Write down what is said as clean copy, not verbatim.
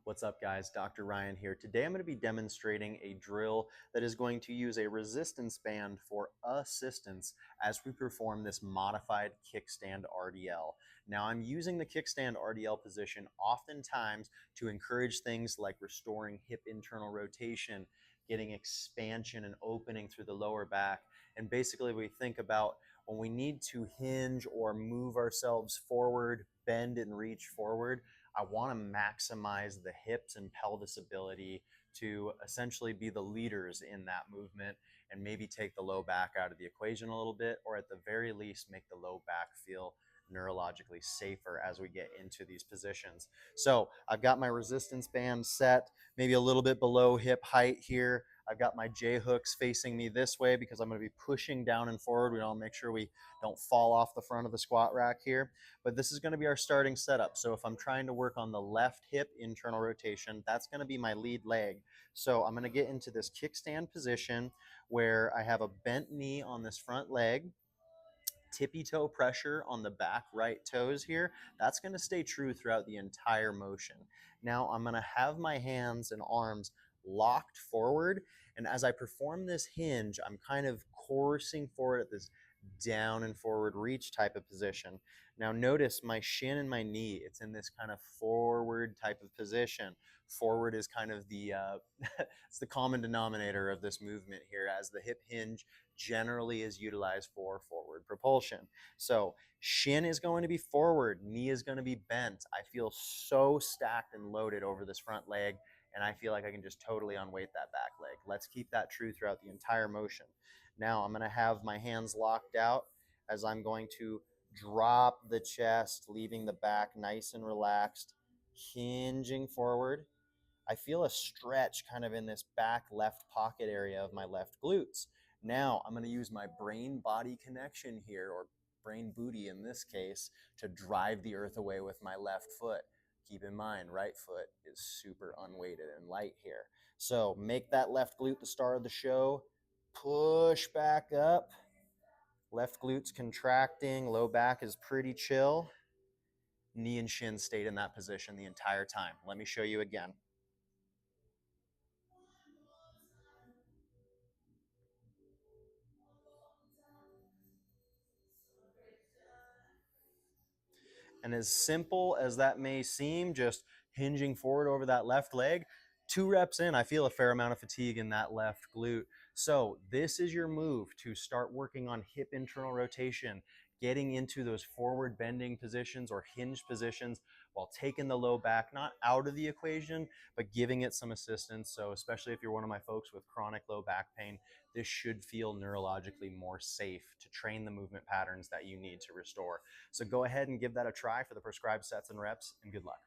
What's up, guys? Dr. Ryan here. Today I'm going to be demonstrating a drill that is going to use a resistance band for assistance as we perform this modified kickstand RDL. Now, I'm using the kickstand RDL position oftentimes to encourage things like restoring hip internal rotation, getting expansion and opening through the lower back. And basically, we think about when we need to hinge or move ourselves forward, bend and reach forward. I want to maximize the hips and pelvis ability to essentially be the leaders in that movement and maybe take the low back out of the equation a little bit, or at the very least make the low back feel neurologically safer as we get into these positions. So I've got my resistance band set maybe a little bit below hip height here. I've got my J hooks facing me this way because I'm going to be pushing down and forward. We want to make sure we don't fall off the front of the squat rack here. But this is going to be our starting setup. So if I'm trying to work on the left hip internal rotation, that's going to be my lead leg. So I'm going to get into this kickstand position where I have a bent knee on this front leg, tippy toe pressure on the back right toes here. That's going to stay true throughout the entire motion. Now I'm going to have my hands and arms locked forward, and as I perform this hinge, I'm kind of coursing forward at this down and forward reach type of position. Now notice my shin and my knee, it's in this kind of forward type of position. Forward is kind of the it's the common denominator of this movement here, as the hip hinge generally is utilized for forward propulsion. So shin is going to be forward, knee is going to be bent. I feel so stacked and loaded over this front leg, and I feel like I can just totally unweight that back leg. Let's keep that true throughout the entire motion. Now I'm going to have my hands locked out as I'm going to drop the chest, leaving the back nice and relaxed, hinging forward. I feel a stretch kind of in this back left pocket area of my left glutes. Now I'm going to use my brain-body connection here, or brain booty in this case, to drive the earth away with my left foot. Keep in mind, right foot is super unweighted and light here. So make that left glute the star of the show. Push back up. Left glute's contracting. Low back is pretty chill. Knee and shin stayed in that position the entire time. Let me show you again. And as simple as that may seem, just hinging forward over that left leg, 2 reps in, I feel a fair amount of fatigue in that left glute. So this is your move to start working on hip internal rotation, getting into those forward bending positions or hinge positions while taking the low back, not out of the equation, but giving it some assistance. So especially if you're one of my folks with chronic low back pain, this should feel neurologically more safe to train the movement patterns that you need to restore. So go ahead and give that a try for the prescribed sets and reps, and good luck.